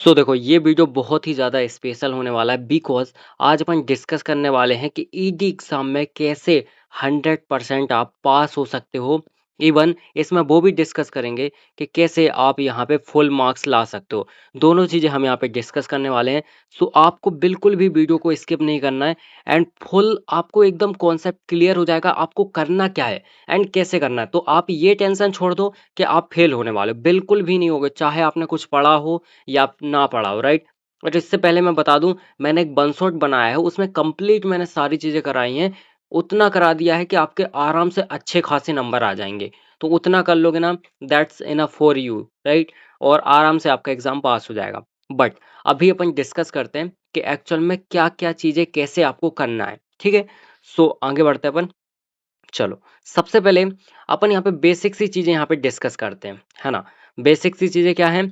देखो ये वीडियो बहुत ही ज़्यादा स्पेशल होने वाला है बिकॉज़ आज अपन डिस्कस करने वाले हैं कि ईडी एग्ज़ाम में कैसे 100% आप पास हो सकते हो। इवन इसमें वो भी डिस्कस करेंगे कि कैसे आप यहाँ पे फुल मार्क्स ला सकते हो। दोनों चीज़ें हम यहाँ पे डिस्कस करने वाले हैं। आपको बिल्कुल भी वीडियो को स्किप नहीं करना है एंड फुल आपको एकदम कॉन्सेप्ट क्लियर हो जाएगा आपको करना क्या है एंड कैसे करना है। तो आप ये टेंशन छोड़ दो कि आप फेल होने वाले हो, बिल्कुल भी नहीं होगे, चाहे आपने कुछ पढ़ा हो या ना पढ़ा हो, राइट। बट इससे पहले मैं बता दूं, मैंने एक वन शॉट बनाया है, उसमें कंप्लीट मैंने सारी चीजें कराई हैं। उतना करा दिया है कि आपके आराम से अच्छे खासे नंबर आ जाएंगे। तो उतना कर लोगे ना, that's enough for you, right. और आराम से आपका एग्जाम पास हो जाएगा। बट अभी अपन डिस्कस करते हैं कि एक्चुअल में क्या क्या चीजें कैसे आपको करना है, ठीक है। आगे बढ़ते हैं अपन। चलो, सबसे पहले अपन यहाँ पे बेसिक सी चीजें यहाँ पे डिस्कस करते हैं, है ना। बेसिक सी चीजें क्या है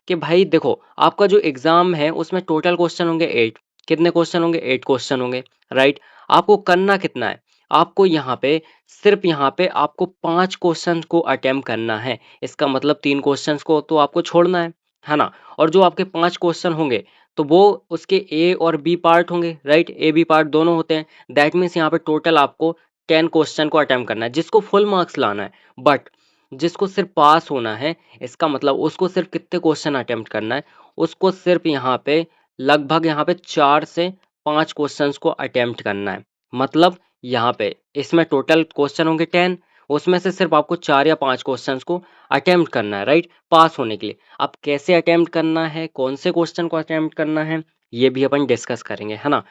कि भाई देखो, आपका जो एग्जाम है उसमें टोटल क्वेश्चन होंगे 8। कितने क्वेश्चन होंगे? 8 क्वेश्चन होंगे, राइट। आपको करना कितना है? आपको यहाँ पे सिर्फ यहाँ पे आपको 5 क्वेश्चन को अटेम्प्ट करना है। इसका मतलब 3 क्वेश्चन को तो आपको छोड़ना है ना। और जो आपके 5 क्वेश्चन होंगे तो वो उसके ए और बी पार्ट होंगे, राइट। ए बी पार्ट दोनों होते हैं। दैट मीन्स यहाँ पे टोटल आपको 10 क्वेश्चन को अटेम्प्ट करना है, जिसको फुल मार्क्स लाना है। बट जिसको सिर्फ पास होना है, इसका मतलब उसको सिर्फ कितने क्वेश्चन अटेम्प्ट करना है? उसको सिर्फ यहाँ पे लगभग यहाँ पे 4 से 5 क्वेश्चंस को अटेम्प्ट करना है। मतलब यहाँ पे इसमें टोटल क्वेश्चन होंगे 10, उसमें से सिर्फ आपको 4 या 5 क्वेश्चंस को अटेम्प्ट करना है, राइट, पास होने के लिए। अब कैसे अटेम्प्ट करना है, कौन से क्वेश्चन को अटेम्प्ट करना है, ये भी अपन डिस्कस करेंगे, है ना।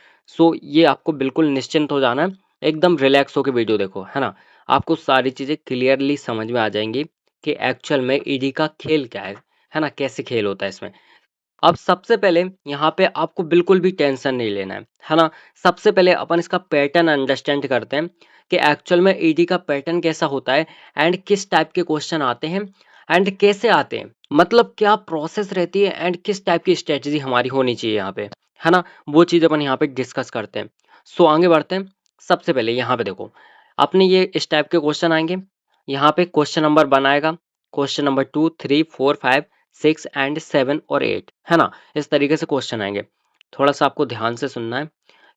ये आपको बिल्कुल निश्चिंत हो जाना है, एकदम रिलैक्स होकर वीडियो देखो, है ना। आपको सारी चीज़ें क्लियरली समझ में आ जाएंगी कि एक्चुअल में ईडी का खेल क्या है ना, कैसे खेल होता है इसमें। अब सबसे पहले यहाँ पे आपको बिल्कुल भी टेंशन नहीं लेना है ना। सबसे पहले अपन इसका पैटर्न अंडरस्टैंड करते हैं कि एक्चुअल में ईडी का पैटर्न कैसा होता है एंड किस टाइप के क्वेश्चन आते हैं एंड कैसे आते हैं, मतलब क्या प्रोसेस रहती है एंड किस टाइप की स्ट्रेटजी हमारी होनी चाहिए यहाँ पे, है ना। वो चीज़ अपन यहाँ पे डिस्कस करते हैं। आगे बढ़ते हैं। सबसे पहले यहाँ पे देखो, अपने ये इस टाइप के क्वेश्चन आएंगे। यहाँ पे क्वेश्चन नंबर 1 आएगा, क्वेश्चन नंबर 2, 3, 4, 5, 6 एंड 7 और 8, है ना। इस तरीके से क्वेश्चन आएंगे। थोड़ा सा आपको ध्यान से सुनना है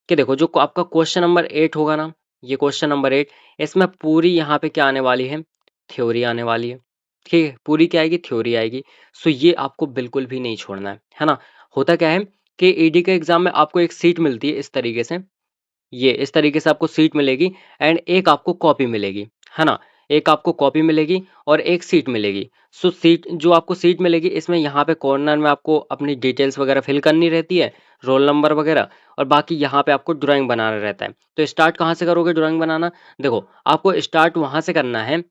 कि देखो, जो आपका क्वेश्चन नंबर 8 होगा ना, ये क्वेश्चन नंबर 8, इसमें पूरी यहाँ पे क्या आने वाली है? थ्योरी आने वाली है, ठीक है। पूरी क्या आएगी? थ्योरी आएगी। ये आपको बिल्कुल भी नहीं छोड़ना है ना। होता क्या है कि ईडी के एग्जाम में आपको एक सीट मिलती है इस तरीके से, ये इस तरीके से आपको सीट मिलेगी एंड एक आपको कॉपी मिलेगी, है ना। एक आपको कॉपी मिलेगी और एक सीट मिलेगी। सीट, जो आपको सीट मिलेगी, इसमें यहाँ पे कॉर्नर में आपको अपनी डिटेल्स वगैरह फिल करनी रहती है, रोल नंबर वगैरह। और बाकी यहाँ पे आपको ड्राइंग बनाना रहता है। तो स्टार्ट कहाँ से करोगे ड्राइंग बनाना? देखो, आपको स्टार्ट वहां से करना है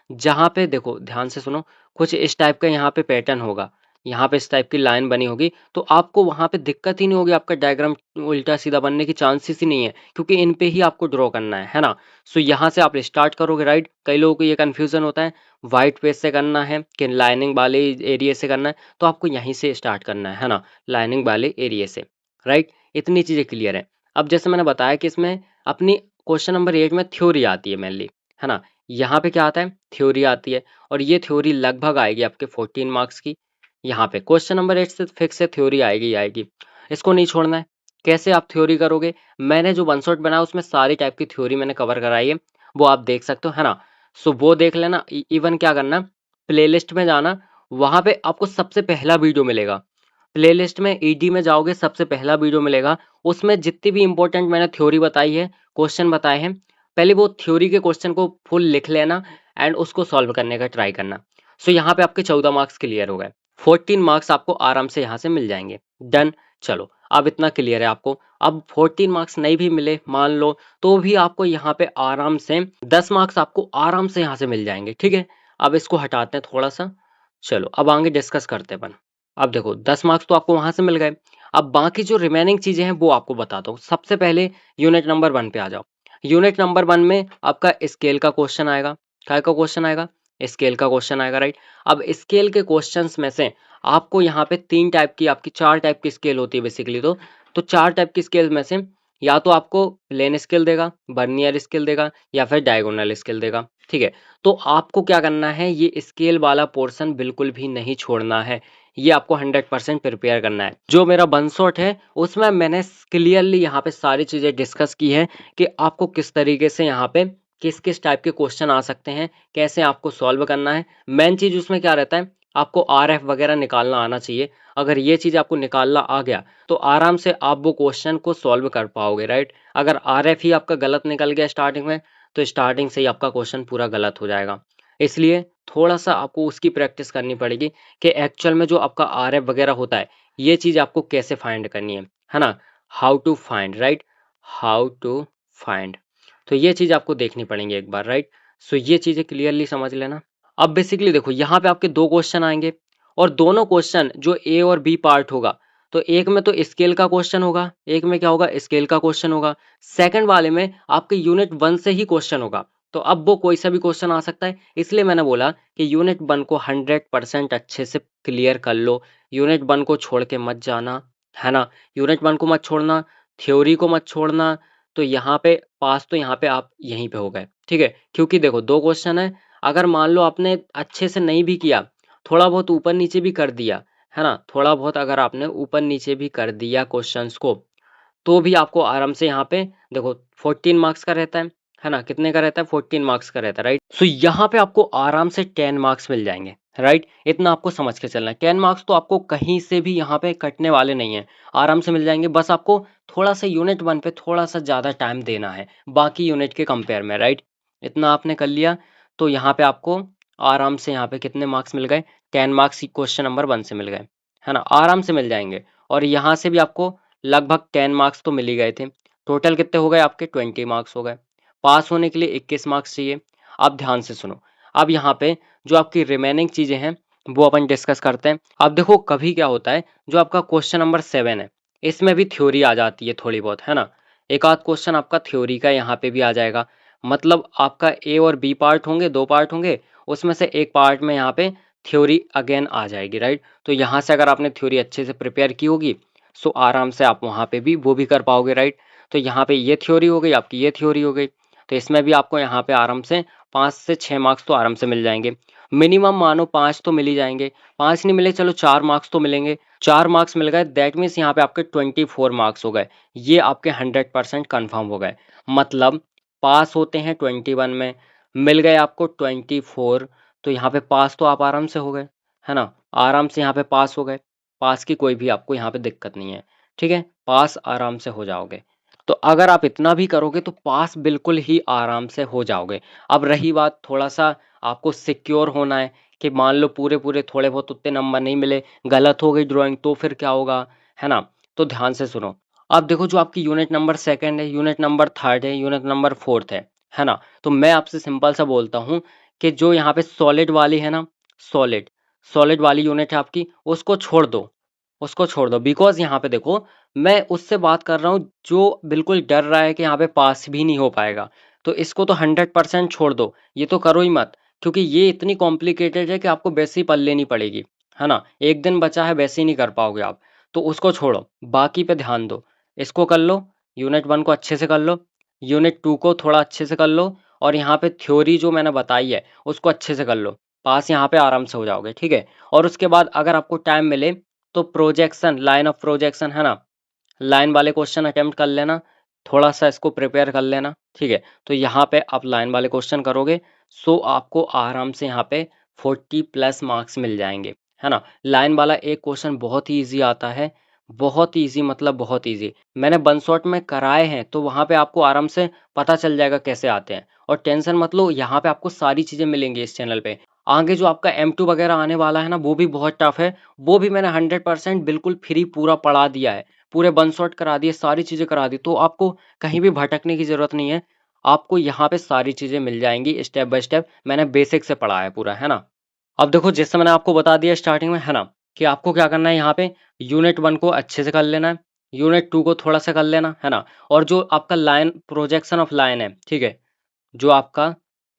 जहाँ पे, देखो ध्यान से सुनो, कुछ इस टाइप का यहाँ पे पैटर्न होगा, यहाँ पे इस टाइप की लाइन बनी होगी। तो आपको वहां पे दिक्कत ही नहीं होगी, आपका डायग्राम उल्टा सीधा बनने की चांसेस ही नहीं है, क्योंकि इन पे ही आपको ड्रॉ करना है ना। यहाँ से आप स्टार्ट करोगे, राइट। कई लोगों को ये कंफ्यूजन होता है, व्हाइट पेज से करना है कि लाइनिंग वाले एरिया से करना है। तो आपको यहीं से स्टार्ट करना है ना, लाइनिंग वाले एरिया से, राइट। इतनी चीजें क्लियर है। अब जैसे मैंने बताया कि इसमें अपनी क्वेश्चन नंबर 8 में थ्योरी आती है मेनली, है ना। यहाँ पे क्या आता है? थ्योरी आती है। और ये थ्योरी लगभग आएगी आपके 14 मार्क्स की। यहाँ पे क्वेश्चन नंबर 8 से फिक्स है, थ्योरी आएगी आएगी, इसको नहीं छोड़ना है। कैसे आप थ्योरी करोगे? मैंने जो वन शॉट बनाया उसमें सारी टाइप की थ्योरी मैंने कवर कराई है, वो आप देख सकते हो, है ना। वो देख लेना। इवन क्या करना, प्लेलिस्ट में जाना, वहां पे आपको सबसे पहला वीडियो मिलेगा। प्लेलिस्ट में ईडी में जाओगे, सबसे पहला वीडियो मिलेगा। उसमें जितनी भी इंपॉर्टेंट मैंने थ्योरी बताई है, क्वेश्चन बताए हैं, पहले वो थ्योरी के क्वेश्चन को फुल लिख लेना एंड उसको सॉल्व करने का ट्राई करना। यहाँ पे आपके 14 मार्क्स क्लियर हो गए, 14 मार्क्स आपको आराम से यहाँ से मिल जाएंगे। डन। चलो, अब इतना क्लियर है आपको। अब 14 मार्क्स नहीं भी मिले मान लो, तो भी आपको यहाँ पे आराम से 10 मार्क्स आपको आराम से यहाँ से मिल जाएंगे, ठीक है। अब इसको हटाते हैं थोड़ा सा। चलो, अब आगे डिस्कस करते हैं अपन। अब देखो, 10 मार्क्स तो आपको वहां से मिल गए। अब बाकी जो रिमेनिंग चीजें हैं वो आपको बताता हूँ। सबसे पहले यूनिट नंबर 1 पे आ जाओ। यूनिट नंबर 1 में आपका स्केल का क्वेश्चन आएगा। काय का क्वेश्चन आएगा? स्केल का क्वेश्चन आएगा, राइट। अब स्केल के क्वेश्चंस में से आपको यहाँ पे 3 टाइप की, आपकी 4 टाइप की स्केल होती है बेसिकली। तो 4 टाइप की स्केल में से या तो आपको प्लेन स्केल देगा, बर्नियर स्केल देगा, या फिर डायगोनल स्केल देगा, ठीक है। तो आपको क्या करना है, ये स्केल वाला पोर्शन बिल्कुल भी नहीं छोड़ना है। ये आपको 100% प्रिपेयर करना है। जो मेरा वन शॉट है उसमें मैंने क्लियरली यहाँ पे सारी चीज़ें डिस्कस की है कि आपको किस तरीके से यहाँ पे किस किस टाइप के क्वेश्चन आ सकते हैं, कैसे आपको सॉल्व करना है। मेन चीज़ उसमें क्या रहता है, आपको RF वगैरह निकालना आना चाहिए। अगर ये चीज़ आपको निकालना आ गया तो आराम से आप वो क्वेश्चन को सॉल्व कर पाओगे, राइट। अगर RF ही आपका गलत निकल गया स्टार्टिंग में तो स्टार्टिंग से ही आपका क्वेश्चन पूरा गलत हो जाएगा। इसलिए थोड़ा सा आपको उसकी प्रैक्टिस करनी पड़ेगी कि एक्चुअल में जो आपका RF वगैरह होता है ये चीज़ आपको कैसे फाइंड करनी है ना। How to find, right, how to find. तो ये चीज़ आपको देखनी पड़ेंगी एक बार, राइट। सो ये चीज़ें क्लियरली समझ लेना। अब बेसिकली देखो यहाँ पे आपके दो क्वेश्चन आएंगे और दोनों क्वेश्चन जो ए और बी पार्ट होगा, तो एक में तो स्केल का क्वेश्चन होगा, एक में क्या होगा, स्केल का क्वेश्चन होगा। सेकंड वाले में आपके यूनिट 1 से ही क्वेश्चन होगा। तो अब वो कोई सा भी क्वेश्चन आ सकता है, इसलिए मैंने बोला कि यूनिट 1 को 100% अच्छे से क्लियर कर लो। यूनिट 1 को छोड़ के मत जाना, है ना। यूनिट 1 को मत छोड़ना, थ्योरी को मत छोड़ना। तो यहाँ पे पास तो यहाँ पे आप यहीं पे हो गए, ठीक है। क्योंकि देखो दो क्वेश्चन है, अगर मान लो आपने अच्छे से नहीं भी किया, थोड़ा बहुत ऊपर नीचे भी कर दिया, है ना, थोड़ा बहुत अगर आपने ऊपर नीचे भी कर दिया क्वेश्चंस को, तो भी आपको आराम से यहाँ पे देखो 14 मार्क्स का रहता है ना, कितने का रहता है, 14 मार्क्स का रहता है, राइट। सो यहाँ पे आपको आराम से 10 मार्क्स मिल जाएंगे, राइट। इतना आपको समझ के चलना है, 10 मार्क्स तो आपको कहीं से भी यहाँ पे कटने वाले नहीं है, आराम से मिल जाएंगे। बस आपको थोड़ा सा यूनिट 1 पे थोड़ा सा ज़्यादा टाइम देना है बाकी यूनिट के कंपेयर में, राइट। इतना आपने कर लिया तो यहाँ पे आपको आराम से यहाँ पे कितने मार्क्स मिल गए, 10 मार्क्स क्वेश्चन नंबर 1 से मिल गए, है ना, आराम से मिल जाएंगे। और यहाँ से भी आपको लगभग 10 मार्क्स तो मिल ही गए थे। टोटल कितने हो गए आपके, 20 मार्क्स हो गए। पास होने के लिए 21 मार्क्स चाहिए। अब ध्यान से सुनो, अब यहाँ पे जो आपकी रिमेनिंग चीजें हैं वो अपन डिस्कस करते हैं। अब देखो कभी क्या होता है, जो आपका क्वेश्चन नंबर 7 है इसमें भी थ्योरी आ जाती है थोड़ी बहुत, है ना। एक आध क्वेश्चन आपका थ्योरी का यहाँ पे भी आ जाएगा। मतलब आपका ए और बी पार्ट होंगे, दो पार्ट होंगे, उसमें से एक पार्ट में यहाँ पे थ्योरी अगेन आ जाएगी, राइट। तो यहाँ से अगर आपने थ्योरी अच्छे से प्रिपेयर की होगी सो आराम से आप वहाँ पे भी वो भी कर पाओगे, राइट। तो यहाँ पे ये थ्योरी हो गई आपकी, ये थ्योरी हो गई, तो इसमें भी आपको यहाँ पे आराम से 5 से 6 मार्क्स तो आराम से मिल जाएंगे। मिनिमम मानो 5 तो मिल ही जाएंगे, 5 नहीं मिले चलो 4 मार्क्स तो मिलेंगे। 4 मार्क्स मिल गए, दैट मीन्स यहाँ पे आपके 24 मार्क्स हो गए। ये आपके 100% कन्फर्म हो गए। मतलब पास होते हैं 21 में, मिल गए आपको 24, तो यहाँ पे पास तो आप आराम से हो गए, है ना, आराम से यहाँ पे पास हो गए। पास की कोई भी आपको यहाँ पे दिक्कत नहीं है, ठीक है, पास आराम से हो जाओगे। तो अगर आप इतना भी करोगे तो पास बिल्कुल ही आराम से हो जाओगे। अब रही बात थोड़ा सा आपको सिक्योर होना है कि मान लो पूरे पूरे थोड़े बहुत उतने नंबर नहीं मिले, गलत हो गई ड्राइंग तो फिर क्या होगा, है ना। तो ध्यान से सुनो। अब देखो जो आपकी यूनिट नंबर सेकंड है, यूनिट नंबर थर्ड है, यूनिट नंबर फोर्थ है ना। तो मैं आपसे सिंपल सा बोलता हूँ कि जो यहाँ पे सॉलिड वाली है ना, सॉलिड सॉलिड वाली यूनिट है आपकी, उसको छोड़ दो, उसको छोड़ दो। बिकॉज यहाँ पे देखो मैं उससे बात कर रहा हूँ जो बिल्कुल डर रहा है कि यहाँ पे पास भी नहीं हो पाएगा। तो इसको तो 100% छोड़ दो, ये तो करो ही मत। क्योंकि ये इतनी कॉम्प्लिकेटेड है कि आपको वैसे ही पढ़ लेनी पड़ेगी, है ना। एक दिन बचा है, वैसे ही नहीं कर पाओगे आप। तो उसको छोड़ो, बाकी पे ध्यान दो। इसको कर लो, यूनिट 1 को अच्छे से कर लो, यूनिट 2 को थोड़ा अच्छे से कर लो, और यहाँ पे थ्योरी जो मैंने बताई है उसको अच्छे से कर लो। पास यहाँ पे आराम से हो जाओगे, ठीक है। और उसके बाद अगर आपको टाइम मिले तो प्रोजेक्शन, लाइन ऑफ प्रोजेक्शन, है ना, लाइन वाले क्वेश्चन अटेम्प्ट कर लेना, थोड़ा सा इसको प्रिपेयर कर लेना, ठीक है। तो यहाँ पे आप लाइन वाले क्वेश्चन करोगे सो आपको आराम से यहाँ पे 40+ मार्क्स मिल जाएंगे, है ना। लाइन वाला एक क्वेश्चन बहुत ही ईजी आता है, बहुत ईजी, मतलब बहुत ईजी। मैंने वन शॉट में कराए हैं तो वहाँ पे आपको आराम से पता चल जाएगा कैसे आते हैं। और टेंशन मत लो, यहाँ पे आपको सारी चीज़ें मिलेंगी इस चैनल पे। आगे जो आपका M2 वगैरह आने वाला है ना, वो भी बहुत टफ है। वो भी मैंने 100% बिल्कुल फ्री पूरा पढ़ा दिया है, पूरे वन शॉट करा दिए, सारी चीज़ें करा दी। तो आपको कहीं भी भटकने की ज़रूरत नहीं है, आपको यहाँ पे सारी चीज़ें मिल जाएंगी स्टेप बाय स्टेप। मैंने बेसिक से पढ़ा है पूरा, है ना। अब देखो जैसे मैंने आपको बता दिया स्टार्टिंग में, है ना, कि आपको क्या करना है, यहाँ पे यूनिट 1 को अच्छे से कर लेना है, यूनिट 2 को थोड़ा सा कर लेना, है ना। और जो आपका लाइन प्रोजेक्शन ऑफ लाइन है, ठीक है, जो आपका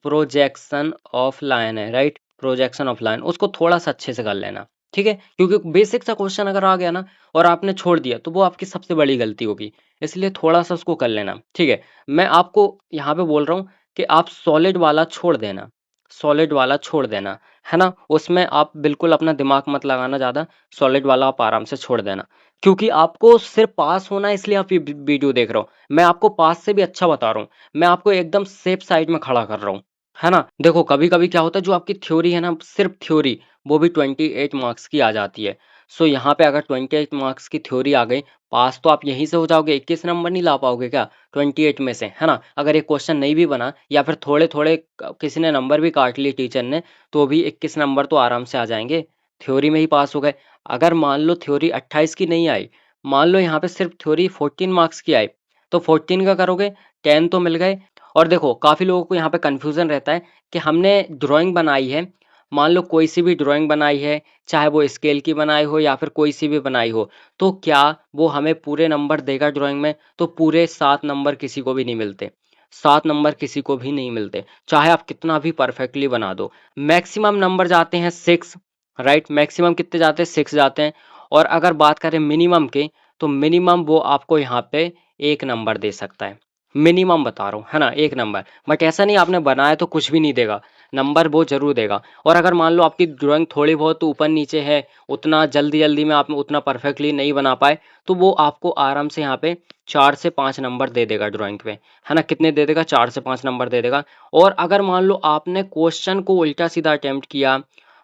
प्रोजेक्शन ऑफ लाइन है, राइट, प्रोजेक्शन ऑफ लाइन, उसको थोड़ा सा अच्छे से कर लेना, ठीक है। क्योंकि बेसिक सा क्वेश्चन अगर आ गया ना और आपने छोड़ दिया तो वो आपकी सबसे बड़ी गलती होगी। इसलिए थोड़ा सा उसको कर लेना, ठीक है। मैं आपको यहाँ पे बोल रहा हूँ कि आप सॉलिड वाला छोड़ देना, सॉलिड वाला छोड़ देना, है ना? उसमें आप बिल्कुल अपना दिमाग मत लगाना ज़्यादा, सॉलिड वाला आप आराम से छोड़ देना। क्योंकि आपको सिर्फ पास होना है इसलिए आप ये वीडियो देख रहे हो। मैं आपको पास से भी अच्छा बता रहा हूँ। मैं आपको एकदम सेफ साइड में खड़ा कर रहा हूँ, है ना? देखो कभी-कभी क्या होता है जो आपकी थ्योरी है ना, सिर्फ थ्योरी, वो भी 28 मार्क्स की आ जाती है। सो यहाँ पे अगर 28 मार्क्स की थ्योरी आ गई, पास तो आप यहीं से हो जाओगे, 21 नंबर नहीं ला पाओगे क्या 28 में से, है ना? अगर एक क्वेश्चन नहीं भी बना या फिर थोड़े-थोड़े किसी ने नंबर भी काट लिए टीचर ने, तो भी 21 नंबर तो आराम से आ जाएंगे। थ्योरी में ही पास हो गए। अगर मान लो थ्योरी 28 की नहीं आई, मान लो यहाँ पे सिर्फ थ्योरी 14 मार्क्स की आई, तो 14 का करोगे, 10 तो मिल गए। और देखो काफ़ी लोगों को यहाँ पे कन्फ्यूज़न रहता है कि हमने ड्राइंग बनाई है, मान लो कोई सी भी ड्राइंग बनाई है, चाहे वो स्केल की बनाई हो या फिर कोई सी भी बनाई हो, तो क्या वो हमें पूरे नंबर देगा ड्राइंग में? तो पूरे 7 नंबर किसी को भी नहीं मिलते। 7 नंबर किसी को भी नहीं मिलते, चाहे आप कितना भी परफेक्टली बना दो। मैक्सिमम नंबर जाते हैं 6, राइट? मैक्सिमम कितने जाते हैं? 6 जाते हैं। और अगर बात करें मिनिमम की, तो मिनिमम वो आपको यहाँ पे 1 नंबर दे सकता है। मिनिमम बता रहा हूँ, है ना? 1 नंबर। बट ऐसा नहीं आपने बनाया तो कुछ भी नहीं देगा, नंबर वो ज़रूर देगा। और अगर मान लो आपकी ड्राइंग थोड़ी बहुत ऊपर-नीचे है, उतना जल्दी-जल्दी में आप उतना परफेक्टली नहीं बना पाए, तो वो आपको आराम से यहाँ पे 4 से 5 नंबर दे देगा ड्राइंग पे, है ना? कितने दे देगा? 4 से 5 नंबर दे देगा। और अगर मान लो आपने क्वेश्चन को उल्टा-सीधा अटेम्प्ट किया,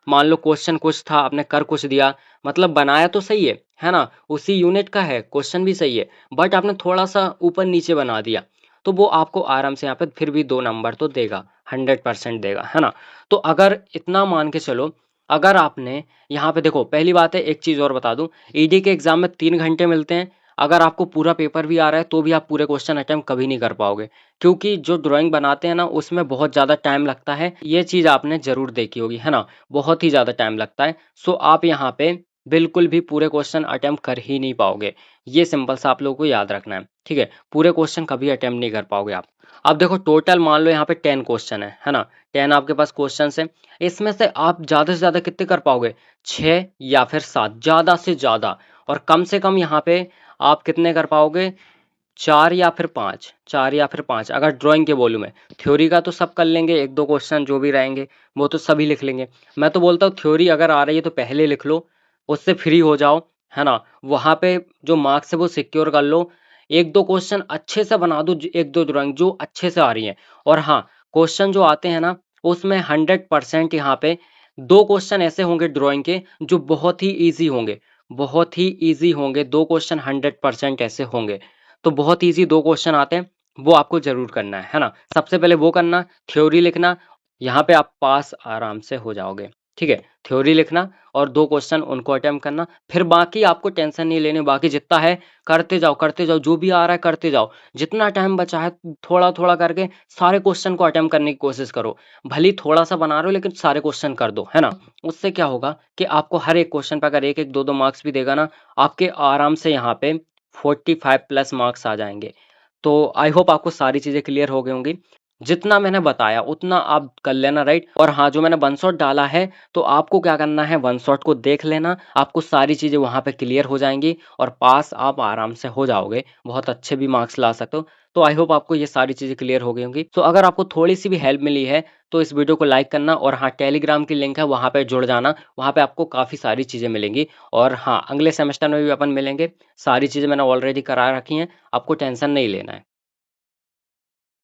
मान लो क्वेश्चन कुछ था, आपने कर कुछ दिया, मतलब बनाया तो सही है ना? उसी यूनिट का है, क्वेश्चन भी सही है, बट आपने थोड़ा-सा ऊपर-नीचे बना दिया, तो वो आपको आराम से यहाँ पे फिर भी 2 नंबर तो देगा, 100% देगा, है ना? तो अगर इतना मान के चलो, अगर आपने यहाँ पे देखो पहली बात है, एक चीज़ और बता दूँ, ईडी के एग्ज़ाम में 3 घंटे मिलते हैं। अगर आपको पूरा पेपर भी आ रहा है तो भी आप पूरे क्वेश्चन अटेम्प्ट कभी नहीं कर पाओगे, क्योंकि जो ड्राइंग बनाते हैं ना उसमें बहुत ज़्यादा टाइम लगता है। ये चीज़ आपने ज़रूर देखी होगी, है ना? बहुत ही ज़्यादा टाइम लगता है। सो आप यहाँ पे बिल्कुल भी पूरे क्वेश्चन अटेम्प्ट कर ही नहीं पाओगे। ये सिंपल सा आप लोगों को याद रखना है, ठीक है? पूरे क्वेश्चन कभी अटेम्प्ट नहीं कर पाओगे आप। अब देखो टोटल मान लो यहाँ पे 10 क्वेश्चन है ना? 10 आपके पास क्वेश्चंस हैं। इसमें से आप ज़्यादा से ज़्यादा कितने कर पाओगे? 6 या फिर 7, ज़्यादा से ज़्यादा। और कम से कम यहाँ पे आप कितने कर पाओगे? 4 या फिर 5, 4 या फिर 5 अगर ड्राइंग के वॉल्यूम है। थ्योरी का तो सब कर लेंगे, 1-2 क्वेश्चन जो भी रहेंगे, वो तो सभी लिख लेंगे। मैं तो बोलता हूँ थ्योरी अगर आ रही है तो पहले लिख लो, उससे फ्री हो जाओ, है ना? वहाँ पे जो मार्क्स है वो सिक्योर कर लो। 1-2 क्वेश्चन अच्छे से बना दो, 1-2 ड्राइंग जो अच्छे से आ रही हैं। और हाँ, क्वेश्चन जो आते हैं ना, उसमें 100% यहाँ पे 2 क्वेश्चन ऐसे होंगे ड्राइंग के जो बहुत ही ईज़ी होंगे, बहुत ही ईज़ी होंगे। 2 क्वेश्चन 100% ऐसे होंगे। तो बहुत ईज़ी 2 क्वेश्चन आते हैं, वो आपको ज़रूर करना है ना? सबसे पहले वो करना, थ्योरी लिखना, यहाँ पे आप पास आराम से हो जाओगे, ठीक है? थ्योरी लिखना और 2 क्वेश्चन उनको अटेम्प्ट करना, फिर बाकी आपको टेंशन नहीं लेनी, बाकी जितना है करते जाओ, जो भी आ रहा है करते जाओ। जितना टाइम बचा है थोड़ा-थोड़ा करके सारे क्वेश्चन को अटेम्प्ट करने की कोशिश करो। भले ही थोड़ा-सा बना रहे हो लेकिन सारे क्वेश्चन कर दो, है ना? उससे क्या होगा कि आपको हर एक क्वेश्चन पे अगर 1-1, 2-2 मार्क्स भी देगा ना, आपके आराम से यहाँ पे 45 प्लस मार्क्स आ जाएँगे। तो आई होप आपको सारी चीज़ें क्लियर हो गई होंगी। जितना मैंने बताया उतना आप कर लेना, राइट? और हाँ, जो मैंने वन शॉट डाला है तो आपको क्या करना है, वन शॉट को देख लेना, आपको सारी चीज़ें वहाँ पे क्लियर हो जाएँगी और पास आप आराम से हो जाओगे। बहुत अच्छे भी मार्क्स ला सकते हो। तो आई होप आपको ये सारी चीज़ें क्लियर हो गई होंगी। तो अगर आपको थोड़ी-सी भी हेल्प मिली है तो इस वीडियो को लाइक करना और हाँ, टेलीग्राम की लिंक है वहाँ पे जुड़ जाना। वहाँ पे आपको काफ़ी सारी चीज़ें मिलेंगी और हाँ, अगले सेमेस्टर में भी अपन मिलेंगे। सारी चीज़ें मैंने ऑलरेडी करा रखी हैं, आपको टेंशन नहीं लेना है।